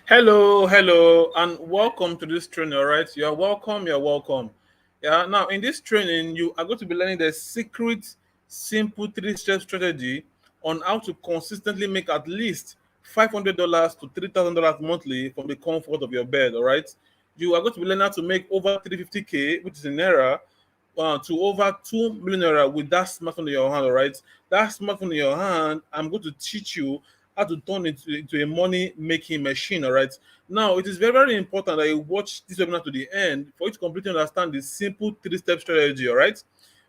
Hello, and welcome to this training. All right, you're welcome. You're welcome. Yeah. Now, in this training, you are going to be learning the secret, simple three-step strategy on how to consistently make at least $500 to $3,000 monthly from the comfort of your bed. All right. You are going to be learning how to make over 350K, which is in naira, to over 2 million naira with that smartphone in your hand. All right. That smartphone in your hand, I'm going to teach you how to turn it into a money making machine. All right. Now, it is very, very important that you watch this webinar to the end for you to completely understand the simple three-step strategy. All right.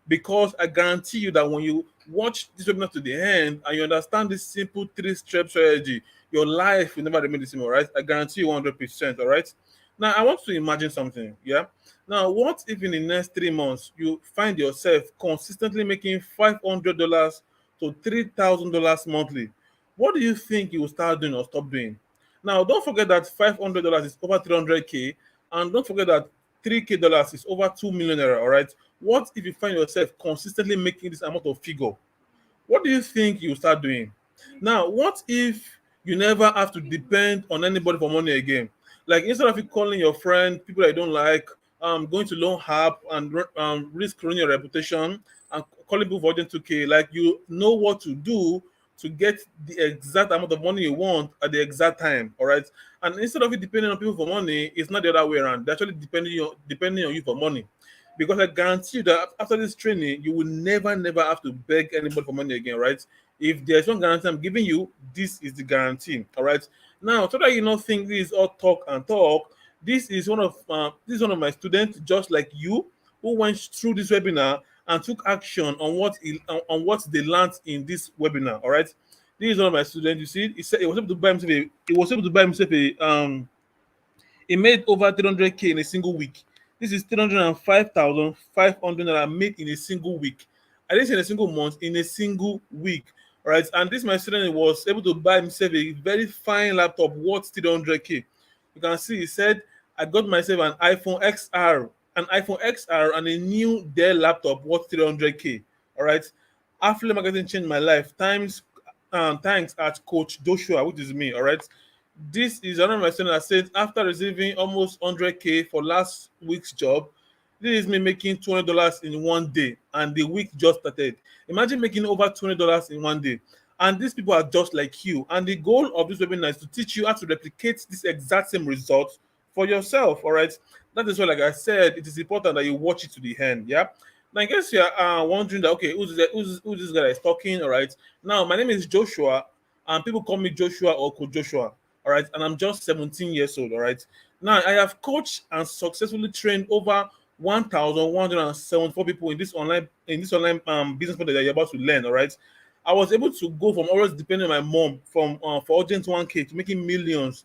Because I guarantee you that when you watch this webinar to the end and you understand this simple three-step strategy, your life will never remain the same. All right. I guarantee you 100%. All right. Now, I want to imagine something. Yeah. Now, what if in the next 3 months you find yourself consistently making $500 to $3,000 monthly? What do you think you will start doing or stop doing? Now, don't forget that $500 is over 300K, and don't forget that $3K dollars is over 2 million naira. All right. What if you find yourself consistently making this amount of figure? What do you think you will start doing? Now, what if you never have to depend on anybody for money again? Like instead of you calling your friend, people that you don't like, going to loan app and risk ruining your reputation and calling people for urgent 2K, like you know what to do to get the exact amount of money you want at the exact time. All right. And instead of you depending on people for money, it's not the other way around. They're actually depending on you for money. Because I guarantee you that after this training, you will never have to beg anybody for money again, right? If there's one guarantee I'm giving you, this is the guarantee. All right. Now, so that you not think this is all talk and talk, this is one of my students, just like you, who went through this webinar and took action on what they learned in this webinar. All right. This is one of my students. You see, he said he was able to buy himself he made over 300K in a single week. This is 305,500 naira made in a single week. I didn't say in a single month, in a single week. All right. And this my student was able to buy himself a very fine laptop worth 300K. You can see he said, I got myself an iPhone XR and a new Dell laptop worth 300K. All right. Affiliate marketing changed my life. Thanks at Coach Joshua, which is me. All right. This is another of my student that said after receiving almost 100K for last week's job, this is me making $200 in one day, and the week just started. Imagine making over $200 in one day. And these people are just like you. And the goal of this webinar is to teach you how to replicate this exact same result for yourself. All right. That is why, like I said, it is important that you watch it to the end. Yeah. Now, in case you're wondering that, okay, who's this guy that is talking? All right. Now, my name is Joshua, and people call me Joshua or Coach Joshua. All right. And I'm just 17 years old. All right. Now, I have coached and successfully trained over 1,174 people in this online business model that you're about to learn. All right. I was able to go from always depending on my mom from for urgent 1K to making millions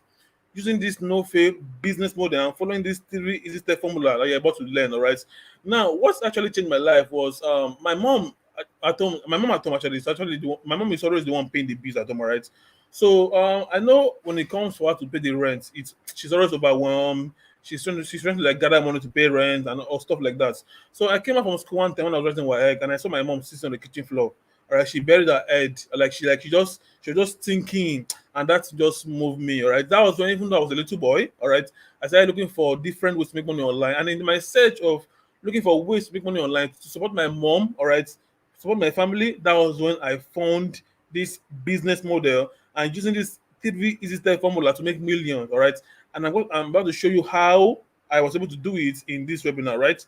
using this no fail business model and following this three easy step formula that you're about to learn. All right. Now, what's actually changed my life was my mom at home. My mom at home actually is actually my mom is always the one paying the bills at home. All right. So I know when it comes for her to pay the rent, she's always overwhelmed. She's trying to like gather money to pay rent and all stuff like that. So I came up from school one time when I was writing my egg and I saw my mom sitting on the kitchen floor. All right, she buried her head, she was just thinking, and that just moved me. All right, that was when even though I was a little boy. All right, I started looking for different ways to make money online, and in my search of looking for ways to make money online to support my mom, all right, support my family, that was when I found this business model and using this three easy step formula to make millions. All right, and I'm about to show you how I was able to do it in this webinar. Right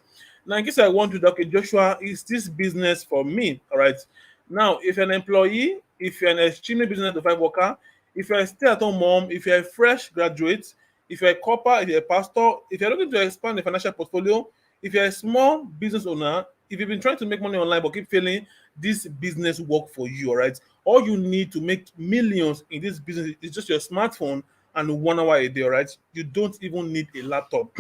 now, in case I want to, okay, Joshua, is this business for me? All right. Now, if you're an employee, if you're an extremely business to five worker, if you're a stay-at-home mom, if you're a fresh graduate, if you're a copper, if you're a pastor, if you're looking to expand the financial portfolio, if you're a small business owner, if you've been trying to make money online but keep failing, this business work for you. All right. All you need to make millions in this business is just your smartphone and 1 hour a day. All right. You don't even need a laptop.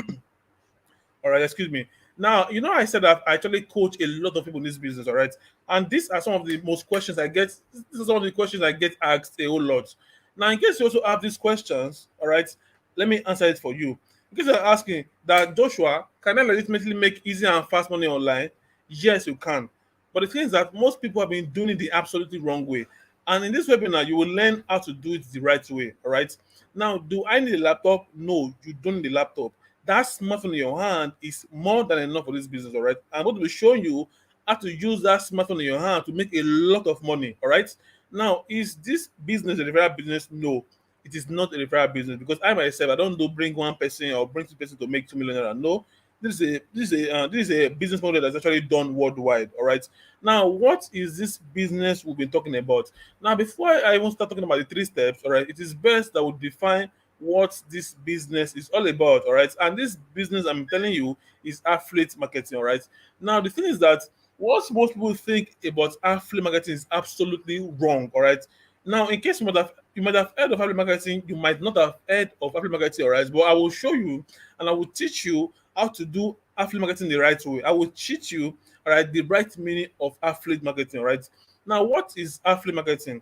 All right, excuse me. Now, I said that I actually coach a lot of people in this business, all right? And these are some of the most questions I get. These are some of the questions I get asked a whole lot. Now, in case you also have these questions, all right, let me answer it for you. In case you're asking that, Joshua, can I legitimately make easy and fast money online? Yes, you can. But the thing is that most people have been doing it the absolutely wrong way. And in this webinar, you will learn how to do it the right way. All right. Now, do I need a laptop? No, you don't need a laptop. That smartphone in your hand is more than enough for this business. All right. I'm going to be showing you how to use that smartphone in your hand to make a lot of money. All right. Now, is this business a referral business? No, it is not a referral business, because I myself, I don't do bring one person or bring two person to make 2 million naira. No, this is a business model that's actually done worldwide. All right. Now, what is this business we've been talking about? Now, before I even start talking about the 3 steps, all right, it is best that we define what this business is all about. All right. And this business, I'm telling you, is affiliate marketing. All right. Now, the thing is that what most people think about affiliate marketing is absolutely wrong. All right. Now, in case you might have heard of affiliate marketing, you might not have heard of affiliate marketing. All right. But I will show you and I will teach you how to do affiliate marketing the right way. I will teach you, all right, the right meaning of affiliate marketing. All right. Now, what is affiliate marketing?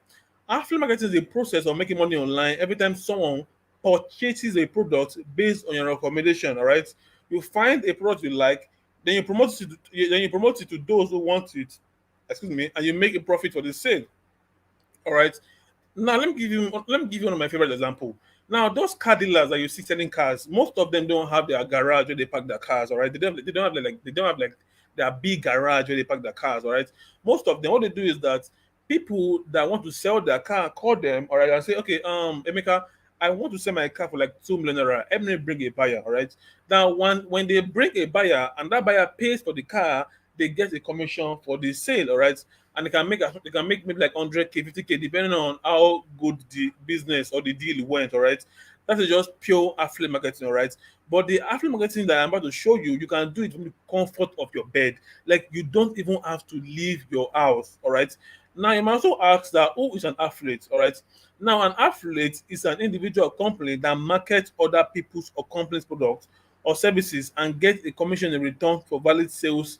Affiliate marketing is a process of making money online every time someone purchases a product based on your recommendation. All right. You find a product you like, then you promote it to those who want it. Excuse me, and you make a profit for the sale. All right. Now let me give you one of my favorite example. Now those car dealers that you see selling cars, most of them don't have their garage where they park their cars. All right, they don't have their big garage where they park their cars. All right, most of them, what they do is that people that want to sell their car call them. All right, and say, okay, Emeka, I want to sell my car for like 2 million naira. Help me bring a buyer. All right. Now when they bring a buyer and that buyer pays for the car, they get a commission for the sale. All right, and they can make maybe like 100K, 50K, depending on how good the business or the deal went. All right, that is just pure affiliate marketing. All right, but the affiliate marketing that I'm about to show you, you can do it from the comfort of your bed. Like, you don't even have to leave your house. All right. Now you might also ask that, who is an affiliate? All right. Now, an affiliate is an individual company that markets other people's or companies' products or services and get a commission in return for valid sales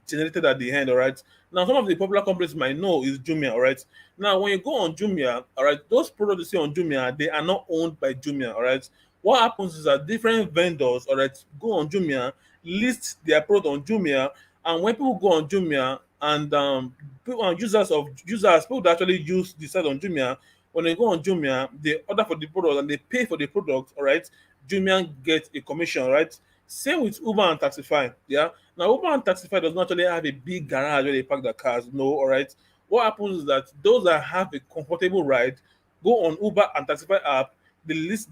generated at the end. All right. Now, some of the popular companies you might know is Jumia. All right. Now, when you go on Jumia, all right, those products you see on Jumia, they are not owned by Jumia. All right. What happens is that different vendors, all right, go on Jumia, list their product on Jumia, and when people go on Jumia and people that actually use the site on Jumia, when they go on Jumia, they order for the product and they pay for the product. All right. Jumia gets a commission. All right. Same with Uber and Taxify. Yeah. Now, Uber and Taxify does not actually have a big garage where they park their cars. No, all right. What happens is that those that have a comfortable ride go on Uber and Taxify app. They list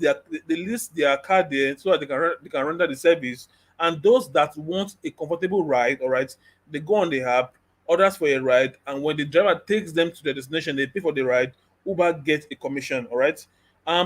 their car there so that they can render the service. And those that want a comfortable ride, all right, they go on the app, orders for a ride, and when the driver takes them to their destination, they pay for the ride. Uber gets a commission. All right.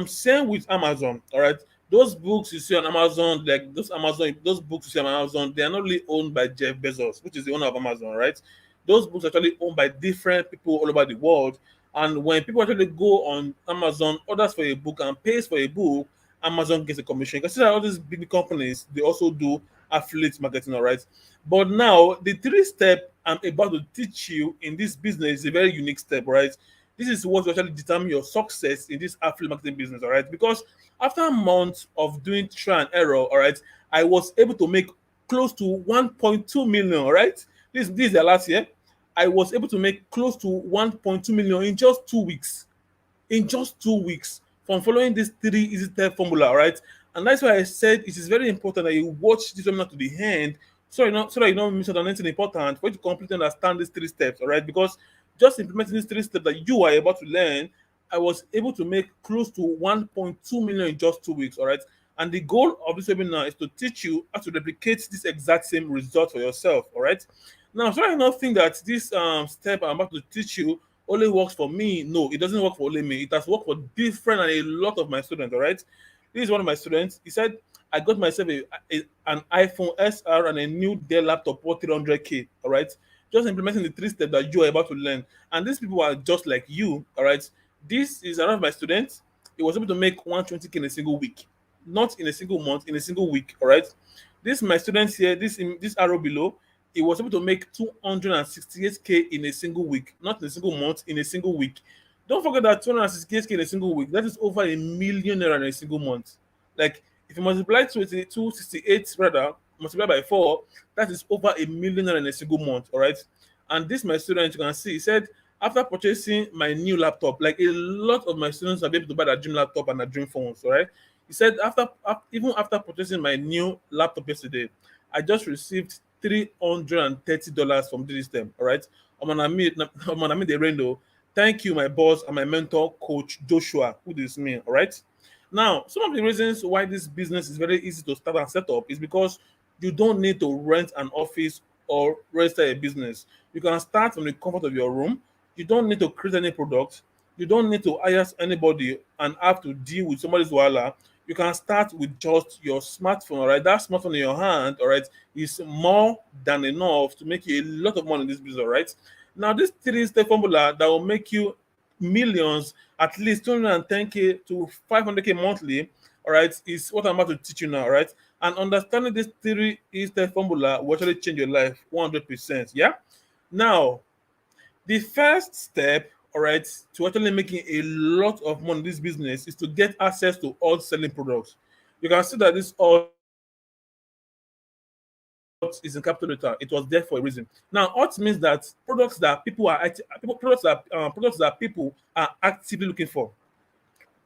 Same with Amazon. All right, those books you see on Amazon, like those books you see on Amazon, they are not really owned by Jeff Bezos, which is the owner of Amazon, right? Those books are actually owned by different people all over the world. And when people actually go on Amazon, orders for a book and pays for a book, Amazon gets a commission. You can see that all these big companies, they also do affiliate marketing, all right? But now the 3 step I'm about to teach you in this business is a very unique step, right? This is what will actually determine your success in this affiliate marketing business, all right? Because after months of doing try and error, all right, I was able to make close to 1.2 million, all right? This is the last year. I was able to make close to 1.2 million in just 2 weeks. In just 2 weeks from following this 3 easy step formula, all right? And that's why I said it is very important that you watch this webinar to the end, so that you don't miss out on anything important for you to completely understand these 3 steps, all right? Because just implementing these 3 steps that you are about to learn, I was able to make close to 1.2 million in just 2 weeks, all right? And the goal of this webinar is to teach you how to replicate this exact same result for yourself, all right? Now, so I not think that this step I'm about to teach you only works for me. No, it doesn't work for only me. It has worked for different and a lot of my students, all right? This is one of my students. He said, I got myself an iPhone SR and a new Dell laptop worth 300K, all right? Just implementing the 3 steps that you are about to learn. And these people are just like you, all right? This is another of my students. He was able to make 120K in a single week, not in a single month, in a single week, all right? This my students here, this arrow below, he was able to make 268K in a single week, not in a single month, in a single week. Don't forget that 268K in a single week, that is over a million naira in a single month. Like, if you multiply 268 rather, multiply by 4, that is over a million naira in a single month, all right? And this my student, you can see, he said, after purchasing my new laptop, like a lot of my students have been able to buy their dream laptop and their dream phones, all right? He said, even after purchasing my new laptop yesterday, I just received $330 from DIGISTEM, all right? I'm on the rendo. Thank you, my boss and my mentor, Coach Joshua, who is me, all right? Now, some of the reasons why this business is very easy to start and set up is because you don't need to rent an office or register a business. You can start from the comfort of your room. You don't need to create any product. You don't need to hire anybody and have to deal with somebody's wala. You can start with just your smartphone, all right? That smartphone in your hand, all right, is more than enough to make you a lot of money in this business, all right? Now, this three-step formula that will make you millions, at least 210K to 500K monthly, all right, is what I'm about to teach you now, all right? And understanding this three-step formula will actually change your life 100%. Yeah. Now, the first step, all right, to actually making a lot of money in this business is to get access to all selling products. You can see that this all is in capital letter. It was there for a reason. Now, alt means that products that people are actively looking for,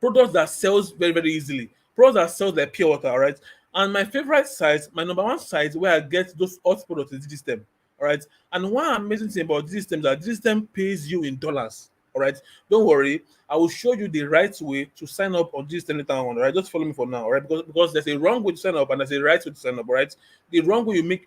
products that sells very very easily, products that sells like pure water, all right? And my favorite site, my number one site where I get those hot products is DigiStem, all right? And one amazing thing about DigiStem is that DigiStem pays you in dollars, all right? Don't worry, I will show you the right way to sign up on DigiStem later on, all right? Just follow me for now, all right? Because there's a wrong way to sign up and there's a right way to sign up, all right? The wrong way can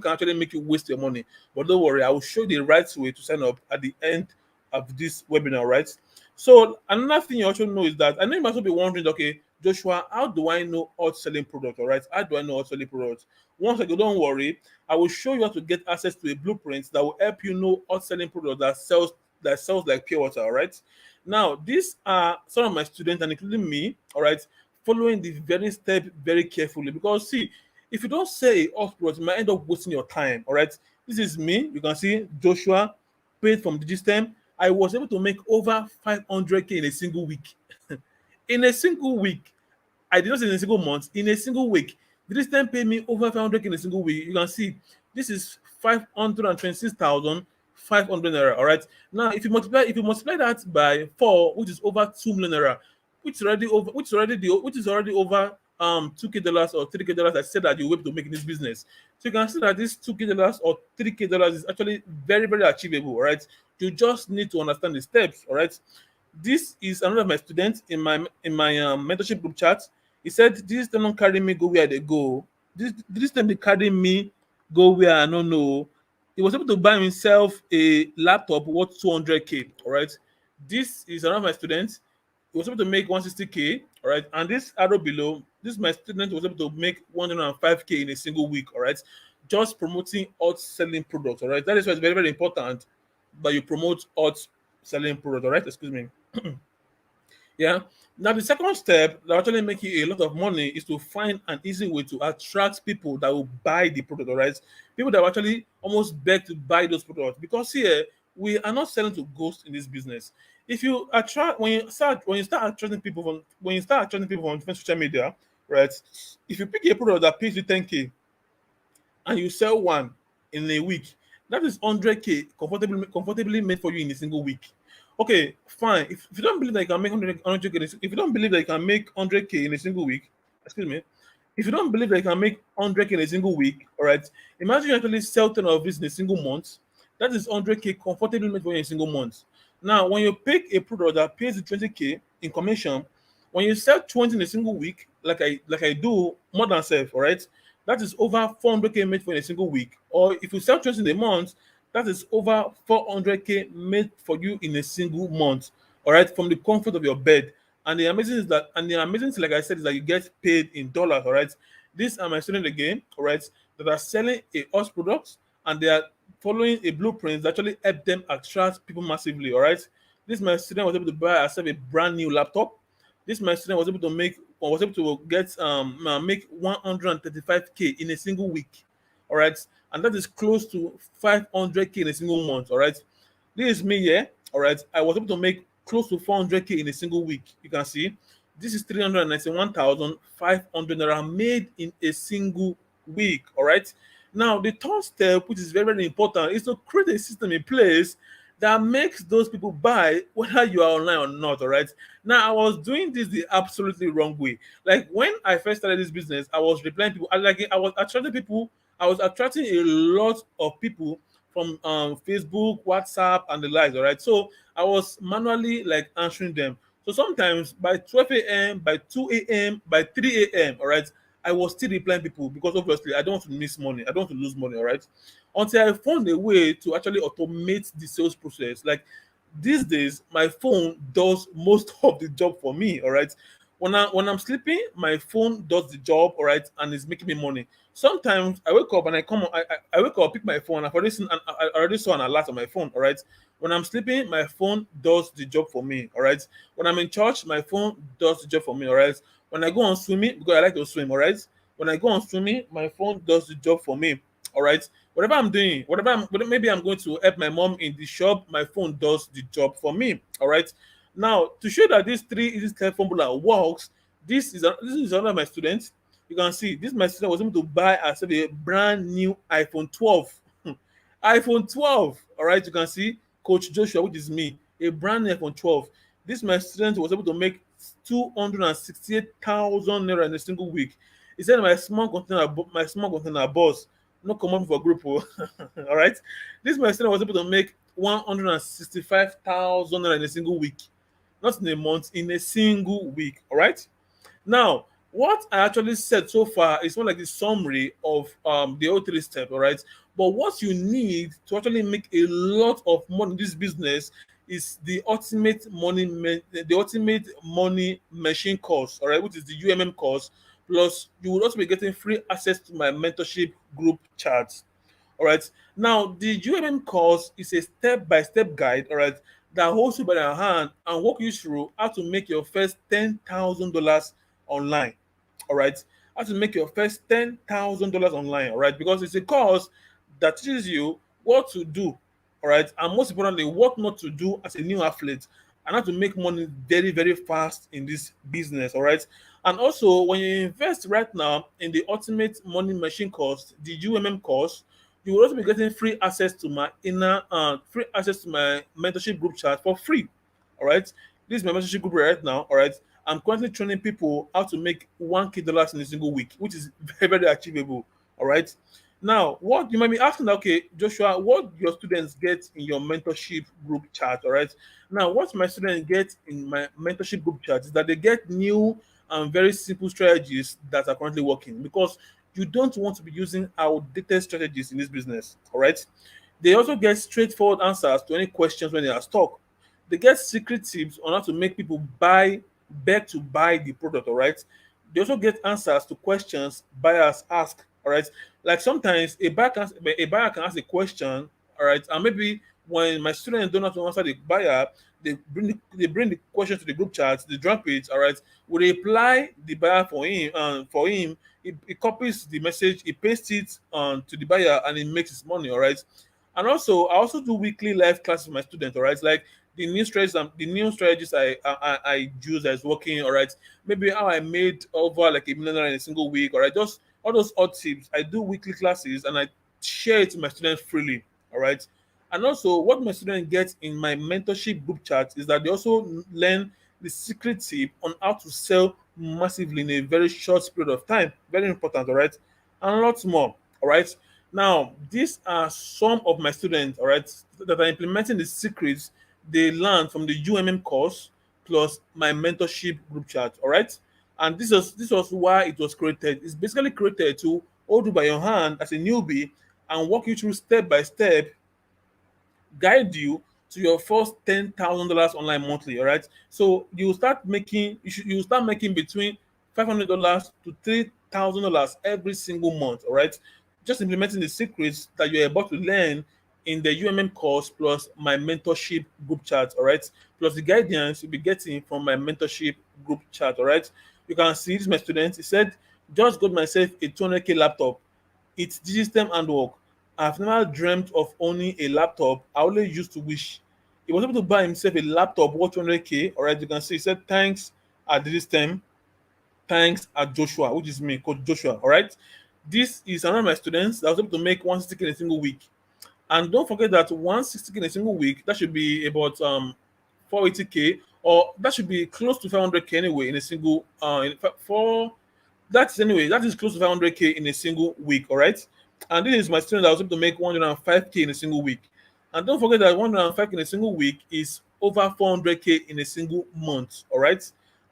actually make you waste your money, but don't worry, I will show you the right way to sign up at the end of this webinar, right? So another thing you also know is that I know you must also be wondering, okay, Joshua, how do I know hot selling product? All right, how do I know hot selling products? Once again, don't worry, I will show you how to get access to a blueprint that will help you know hot selling product that sells like pure water. All right. Now, these are some of my students, and including me. All right, following the very step very carefully because see, if you don't say hot product, you might end up wasting your time. All right. This is me. You can see Joshua paid from Digistem. I was able to make over 500K in a single week. In a single week. I did not say in a single month, in a single week. This time pay me over 500K in a single week. You can see this is 526,500 naira. All right. Now, if you multiply that by 4, which is over 2 million naira, which is already over 2K dollars or 3K dollars, I said that you're able to make in this business. So you can see that this 2K dollars or 3K dollars is actually very, very achievable. All right. You just need to understand the steps. All right. This is another of my students in my mentorship group chat. He said, "This time don't carry me go where they go. This time they carry me go where I don't know." He was able to buy himself a laptop worth 200K. All right. This is another of my students. He was able to make 160K. All right. And this arrow below, this my student was able to make 105K in a single week. All right. Just promoting out selling products. All right. That is why it's very, very important that you promote out selling product. All right. Excuse me. Yeah. Now, the second step that actually make you a lot of money is to find an easy way to attract people that will buy the product, all right? People that will actually almost beg to buy those products. Because here, we are not selling to ghosts in this business. If you attract, when you start attracting people from different social media, right? If you pick a product that pays you 10K and you sell one in a week, that is 100K comfortably made for you in a single week. Okay, fine. If you don't believe that you can make 100K, if you don't believe that you can make 100K in a single week, excuse me, if you don't believe that you can make 100K in a single week, all right, imagine you actually sell 10 of this in a single month. That is 100K comfortably made for you in a single month. Now, when you pick a product that pays you 20K in commission, when you sell 20 in a single week, like I do more than self, all right, that is over 400K made for in a single week. Or if you sell 20 in a month, that is over 400K made for you in a single month. All right, from the comfort of your bed. And the amazing thing, like I said, is that you get paid in dollars. All right, these are my students again. All right, that are selling a horse product and they are following a blueprint that actually help them attract people massively. All right, this my student was able to buy herself a brand new laptop. This my student was able to get make 135K in a single week. All right, and that is close to 500K in a single month. All right, this is me here. All right, I was able to make close to 400K in a single week. You can see this is 391,500 naira made in a single week. All right, now the third step, which is very very important, is to create a system in place that makes those people buy whether you are online or not. All right. Now I was doing this the absolutely wrong way. Like when I first started this business, I was replying people. I was attracting people. I was attracting a lot of people from Facebook, WhatsApp, and the likes. All right. So I was manually like answering them. So sometimes by 12 a.m., by 2 a.m., by 3 a.m., all right, I was still replying people because obviously I don't want to miss money. I don't want to lose money, all right? Until I found a way to actually automate the sales process. Like these days, my phone does most of the job for me, all right? When I'm sleeping, my phone does the job, all right, and it's making me money. Sometimes I wake up and I wake up, pick my phone. I already saw an alert on my phone, all right. When I'm sleeping, my phone does the job for me, all right. When I'm in church, my phone does the job for me, all right. When I go on swimming, because I like to swim, all right. When I go on swimming, my phone does the job for me, all right. Whatever I'm doing, maybe I'm going to help my mom in the shop, my phone does the job for me, all right. Now, to show that this three easy step formula works, this is one of my students. You can see this my student was able to buy herself a brand new iPhone 12. iPhone 12. All right, you can see Coach Joshua, which is me, a brand new iPhone 12. This my student was able to make 268,000 naira in a single week. He said my small container boss, no common for group. Oh. All right, this my student was able to make 165,000 naira in a single week, not in a month, in a single week. All right. Now, what I actually said so far is more like the summary of the whole three steps, all right? But what you need to actually make a lot of money in this business is the ultimate money machine course, all right, which is the UMM course. Plus, you will also be getting free access to my mentorship group chat. All right. Now, the UMM course is a step-by-step guide, all right, that holds you by the hand and walk you through how to make your first $10,000 online. All right. How to make your first $10,000 online. All right. Because it's a course that teaches you what to do. All right. And most importantly, what not to do as a new athlete and how to make money very, very fast in this business. All right. And also, when you invest right now in the ultimate money machine course, the UMM course, you will also be getting free access to my mentorship group chat for free. All right. This is my mentorship group right now. All right. I'm currently training people how to make $1K in a single week, which is very, very achievable. All right. Now, what you might be asking, okay, Joshua, what your students get in your mentorship group chat? All right. Now, what my students get in my mentorship group chat is that they get new and very simple strategies that are currently working because you don't want to be using outdated strategies in this business. All right. They also get straightforward answers to any questions when they are stuck. They get secret tips on how to make people beg to buy the product. All right. They also get answers to questions buyers ask. All right. Like sometimes a buyer can ask a question. All right. And maybe when my students don't have to answer the buyer, they bring the question to the group chat, they drop it. All right. We reply the buyer for him. He copies the message, he pastes it to the buyer, and he makes his money. All right. And also, I also do weekly live classes with my students. All right, like the new strategies I use that is working. All right, maybe how I made over like $1 million in a single week. All right, just all those odd tips. I do weekly classes and I share it to my students freely. All right, and also what my students get in my mentorship group chat is that they also learn the secret tip on how to sell massively in a very short period of time. Very important. All right, and lots more. All right. Now, these are some of my students, all right, that are implementing the secrets they learned from the UMM course plus my mentorship group chat, all right. And this was why it was created. It's basically created to hold you by your hand as a newbie and walk you through step by step, guide you to your first $10,000 online monthly. All right. So you start making between $500 to $3,000 every single month. All right. Just implementing the secrets that you're about to learn in the UMM course plus my mentorship group chat. All right. Plus the guidance you'll be getting from my mentorship group chat. All right. You can see this, my students. He said, just got myself a 200K laptop. It's DIGISTEM handwork. I've never dreamt of owning a laptop. I only used to wish. He was able to buy himself a laptop worth 200K. All right, you can see he said, thanks at DIGISTEM, thanks at Joshua, which is me, Coach Joshua. All right, this is another of my students that was able to make 160K in a single week. And don't forget that 160K in a single week, that should be about 480K, or that should be close to 500K anyway in a single for that's anyway, that is close to 500K in a single week, all right? And this is my student that was able to make 105K in a single week. And don't forget that 105K in a single week is over 400K in a single month, all right?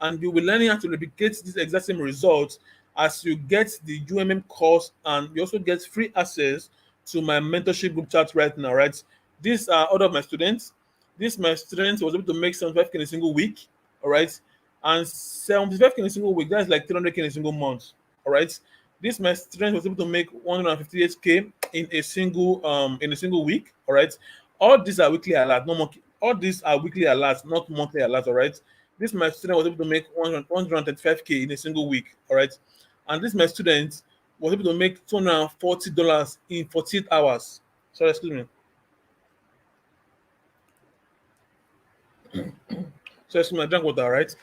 And you'll be learning how to replicate this exact same results as you get the UMM course, and you also get free access to my mentorship group chat right now, right? These are all of my students. This my student was able to make 75K in a single week, all right? And 75K in a single week, that's like 300K in a single month, all right? This my student was able to make 158K in a single week, all right? All these are weekly alerts, no monthly. All these are weekly alerts, not monthly alerts, all right? This my student was able to make 135K in a single week, all right? And this my student was able to make $240 in 48 hours. Sorry, excuse me. So excuse me, I drank water, right?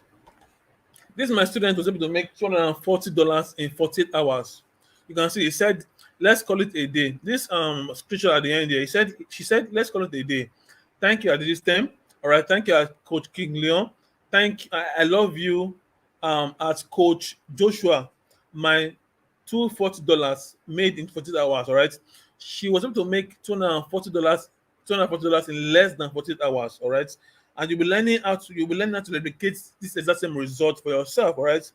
This my student was able to make $240 in 48 hours. You can see he said, let's call it a day. This scripture at the end here, she said, let's call it a day. Thank you, DIGISTEM. All right, thank you, Coach King Leon. I love you, at Coach Joshua. My $240 made in 48 hours. All right, she was able to make $240 in less than 48 hours. All right, and you'll be learning how to replicate this exact same result for yourself. All right.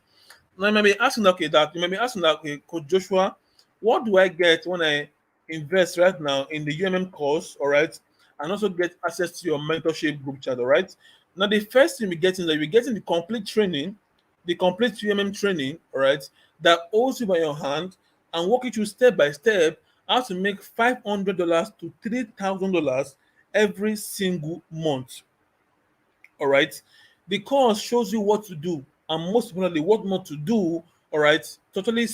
Now you may be asking that, okay, Coach Joshua, what do I get when I invest right now in the UMM course, all right, and also get access to your mentorship group chat, all right? Now the first thing we get is that we're getting the complete training, the complete UMM training, all right, that holds you by your hand and walk you through step by step how to make $500 to $3,000 every single month. All right. The course shows you what to do and most importantly, what not to do. All right. Totally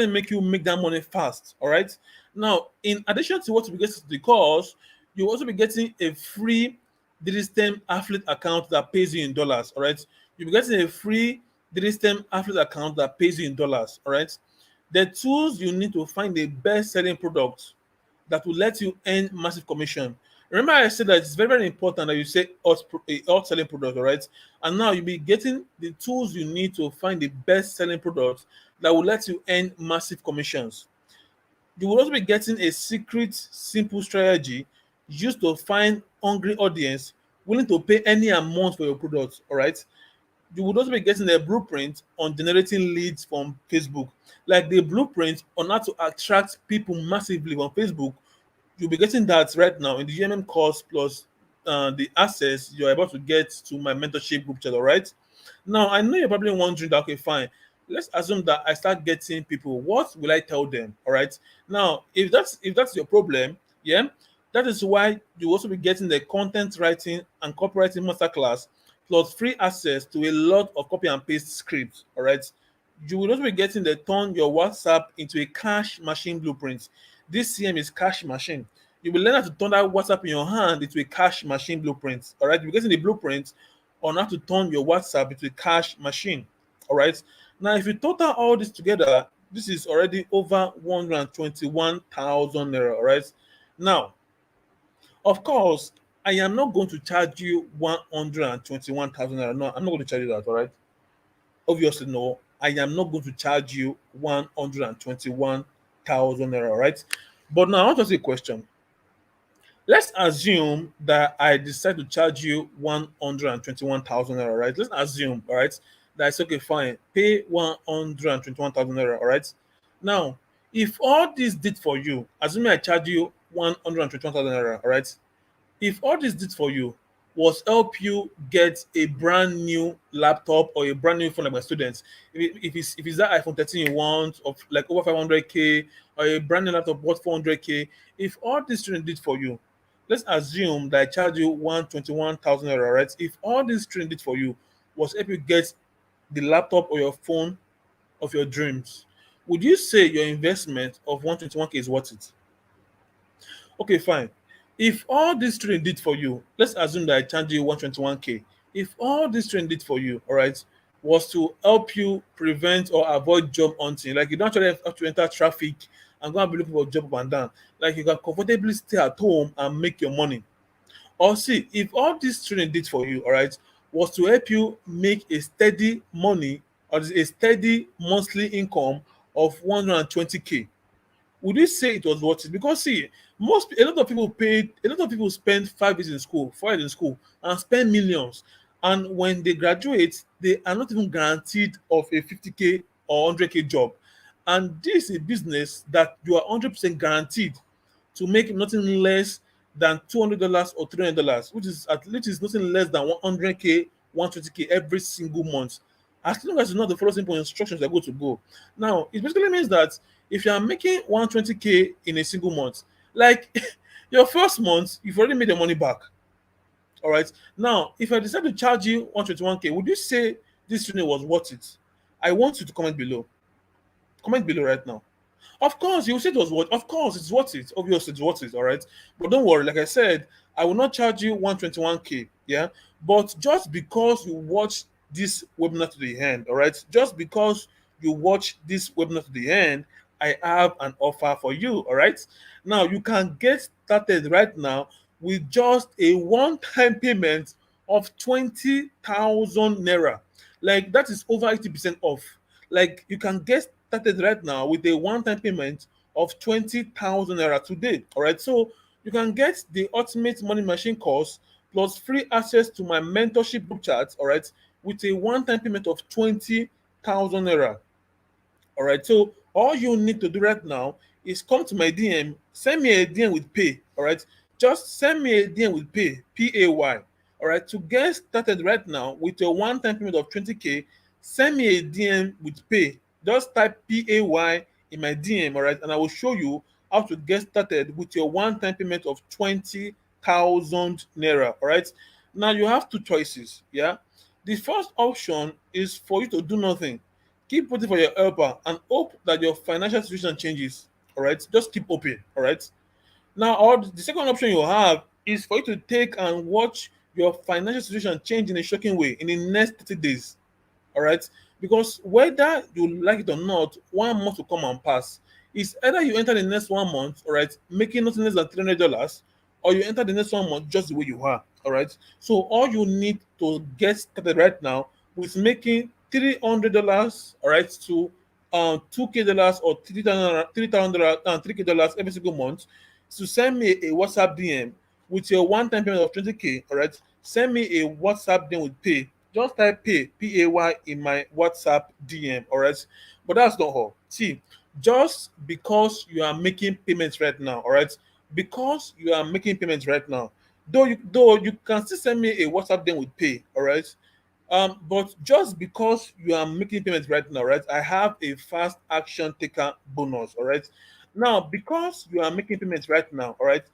make you make that money fast. All right. Now, in addition to what you get to the course, you also be getting a free DIGISTEM affiliate account that pays you in dollars. All right. You'll be getting a free DIGISTEM affiliate account that pays you in dollars. All right. The tools you need to find the best selling product that will let you earn massive commission. Remember, I said that it's very, very important that you say out selling product, all right? And now you'll be getting the tools you need to find the best selling products that will let you earn massive commissions. You will also be getting a secret, simple strategy used to find hungry audience willing to pay any amount for your products, all right? You would also be getting a blueprint on generating leads from Facebook, like the blueprint on how to attract people massively on Facebook. You'll be getting that right now in the UMM course plus the access you're about to get to my mentorship group chat. All right. Now I know you're probably wondering that, okay, fine. Let's assume that I start getting people. What will I tell them? All right. Now, if that's your problem, yeah, that is why you also be getting the content writing and copywriting masterclass plus free access to a lot of copy and paste scripts. All right. You will also be getting the turn your WhatsApp into a cash machine blueprint. This CM is cash machine. You will learn how to turn that WhatsApp in your hand into a cash machine blueprint. All right. You're getting the blueprint on how to turn your WhatsApp into a cash machine. All right. Now, if you total all this together, this is already over 121,000 naira. All right. Now, of course, I am not going to charge you 121,000 naira. No, I'm not going to charge you that. All right. Obviously, no, I am not going to charge you 121,000 naira. All right. But now I want to ask you a question. Let's assume that I decide to charge you 121,000 naira, right? Let's assume, all right, that it's okay, fine, pay 121,000 naira, all right? Now, if all this did for you, assuming I charge you 121,000 naira, all right, if all this did for you was help you get a brand new laptop or a brand new phone like my students, if it's that iPhone 13 you want of like over 500K or a brand new laptop worth 400K, if all this training did for you, let's assume that I charge you 121,000 naira, right? If all this training did for you was help you get the laptop or your phone of your dreams, would you say your investment of 121K is worth it? Okay, fine. If all this training did for you, let's assume that I charge you 121K. If all this training did for you, all right, was to help you prevent or avoid job hunting, like you don't actually have to enter traffic and go and be looking for a job up and down. Like you can comfortably stay at home and make your money. Or see, if all this training did for you, all right, was to help you make a steady money or a steady monthly income of 120K, would you say it was worth it? Because see, a lot of people paid, a lot of people spend 5 years in school, 4 years in school, and spend millions. And when they graduate, they are not even guaranteed of a 50K or 100K job. And this is a business that you are 100% guaranteed to make nothing less than $200 or $300, which is at least is nothing less than 100K, 120K every single month. As long as you know the follow simple instructions, you're good to go. Now, it basically means that if you are making 120K in a single month, like your first month, you've already made your money back. All right. Now, if I decide to charge you 121K, would you say this training was worth it? I want you to comment below. Comment below right now. Of course, you said it was worth. Of course, it's worth it. Obviously, it's worth it. All right, but don't worry. Like I said, I will not charge you 121K. Yeah, but just because you watch this webinar to the end, all right, just because you watch this webinar to the end, I have an offer for you. All right, now you can get started right now with just a one-time payment of 20,000 naira. Like that is over 80% off. Like you can get started right now with a one-time payment of 20,000 naira today. All right, so you can get the ultimate money machine course plus free access to my mentorship group chat. All right, with a one-time payment of 20,000 naira. All right. So all you need to do right now is come to my DM, send me a DM with pay. All right. Just send me a DM with pay, PAY. All right. To get started right now with your one-time payment of 20K, send me a DM with pay. Just type PAY in my DM. All right. And I will show you how to get started with your one-time payment of 20,000 naira. All right. Now you have two choices. Yeah. The first option is for you to do nothing, keep waiting for your helper and hope that your financial situation changes. All right, just keep hoping. All right. Now, or the second option you have is for you to take and watch your financial situation change in a shocking way in the next 30 days. All right, because whether you like it or not, 1 month will come and pass. It's either you enter the next 1 month, all right, making nothing less than $300, or you enter the next 1 month just the way you are. All right, so all you need to get started right now with making $300, all right, to $2K dollars or $3,000 $3K every single month, to send me a WhatsApp DM with your one-time payment of 20K. All right, send me a WhatsApp DM with pay. Just type PAY in my WhatsApp DM. All right, but that's not all. See, just because you are making payments right now, all right, because you are making payments right now, though you can still send me a WhatsApp DM with pay. All right, but just because you are making payments right now, right, I have a fast action taker bonus. All right. Now, because you are making payments right now, all right,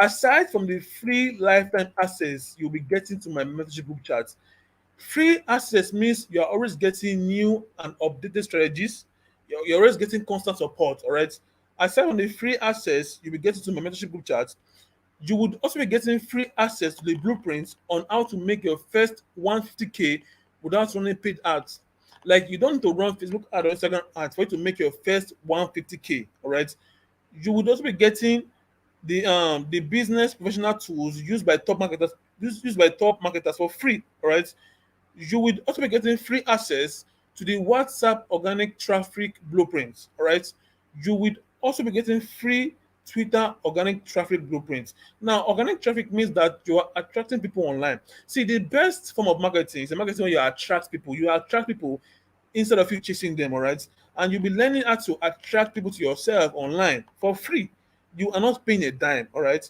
aside from the free lifetime access you'll be getting to my membership group chat, free access means you're always getting new and updated strategies. You're always getting constant support. All right. Aside from the free access you'll be getting to my mentorship group chat, you would also be getting free access to the blueprints on how to make your first 150K without running paid ads. Like you don't need to run Facebook ad or Instagram ads for you to make your first 150K. All right. You would also be getting the business professional tools used by top marketers for free. All right. You will also be getting free access to the WhatsApp organic traffic blueprints. All right. You will also be getting free Twitter organic traffic blueprints. Now, organic traffic means that you are attracting people online. See, the best form of marketing is a marketing where you attract people. You attract people instead of you chasing them, all right? And you'll be learning how to attract people to yourself online for free. You are not paying a dime, all right?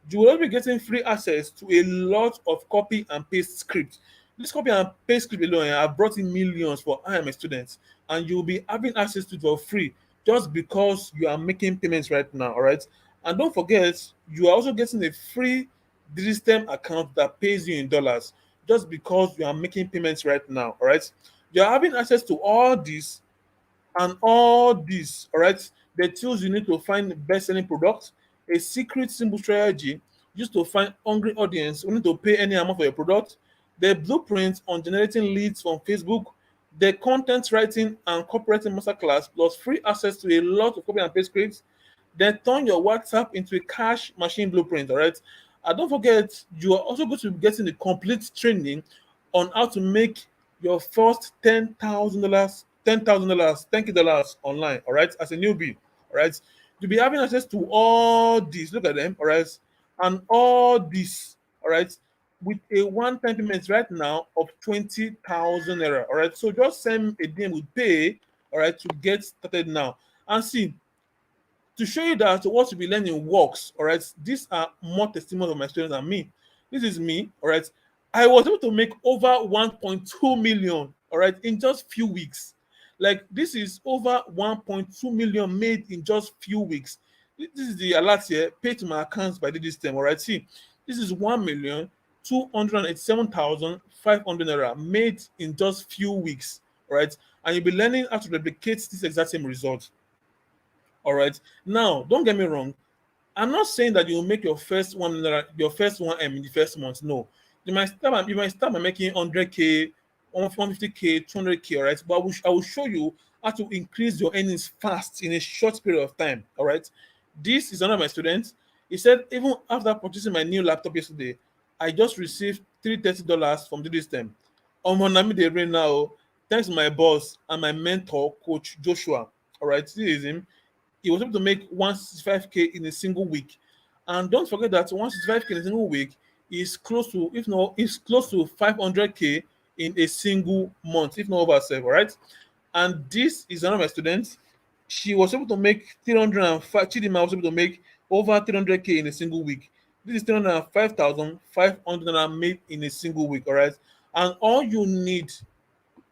You will also be getting free access to a lot of copy and paste scripts. This copy and paste script alone, I've brought in millions for I am a student, and you'll be having access to it for free just because you are making payments right now, all right? And don't forget, you are also getting a free DIGISTEM account that pays you in dollars just because you are making payments right now, all right? You're having access to all this and all this, all right? The tools you need to find best-selling products, a secret simple strategy used to find hungry audience who need to pay any amount for your product, the blueprint on generating leads from Facebook, the content writing and copywriting masterclass, plus free access to a lot of copy and paste scripts, then turn your WhatsApp into a cash machine blueprint. All right. And don't forget, you are also going to be getting the complete training on how to make your first $10,000, $10,000, $10,000 online. All right, as a newbie. All right, you'll be having access to all these. Look at them. All right, and all this. All right, with a one-time payment right now of 20,000 naira. All right, so just send a DM with pay. All right, to get started now. And see, to show you that what you'll be learning works. All right, these are more testimonies of my students than me. This is me. All right, I was able to make over 1.2 million. All right, in just few weeks. Like this is over 1.2 million made in just few weeks. This is the alert here, paid to my accounts by DIGISTEM. All right, see, this is 1,287,500 naira made in just few weeks. All right, and you'll be learning how to replicate this exact same result. All right. Now, don't get me wrong. I'm not saying that you'll make your first your first one M in the first month. No, you might start by making 100K, 150K, 200K. All right, but I will show you how to increase your earnings fast in a short period of time. All right, this is one of my students. He said even after purchasing my new laptop yesterday, I just received $330 from the system. On Monami de rain now, thanks to my boss and my mentor, Coach Joshua. All right, this is him. He was able to make 165K in a single week. And don't forget that 165K in a single week is close to, if not, is close to 500K in a single month, if not over herself, all right? And this is one of my students. She was able to make 305, Chidima was able to make over 300K in a single week. This is 305,500 made in a single week, all right? And all you need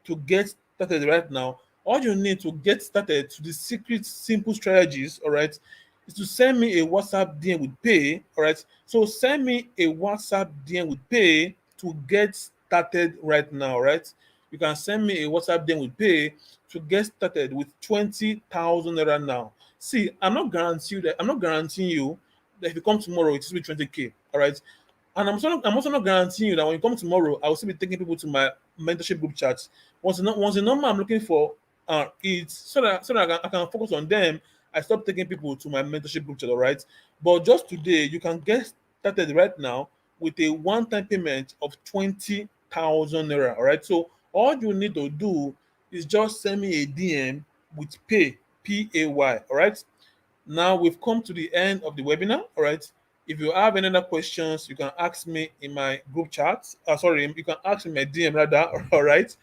to get started right now, all you need to get started to the secret simple strategies, all right, is to send me a WhatsApp DM with pay, all right. So send me a WhatsApp DM with pay to get started right now, all right. You can send me a WhatsApp DM with pay to get started with 20,000 naira now. See, I'm not guaranteeing you that if you come tomorrow, it will be 20K, all right. And I'm also not guaranteeing you that when you come tomorrow, I will still be taking people to my mentorship group chats. Once the number I'm looking for is so that I can focus on them, I stop taking people to my mentorship group chat, all right? But just today, you can get started right now with a one-time payment of 20,000 naira, all right? So all you need to do is just send me a DM with pay, Pay, all right? Now we've come to the end of the webinar. All right. If you have any other questions, you can ask me in my group chat. Sorry, you can ask me in my DM rather. All right.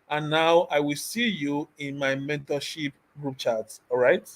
And now I will see you in my mentorship group chat. All right.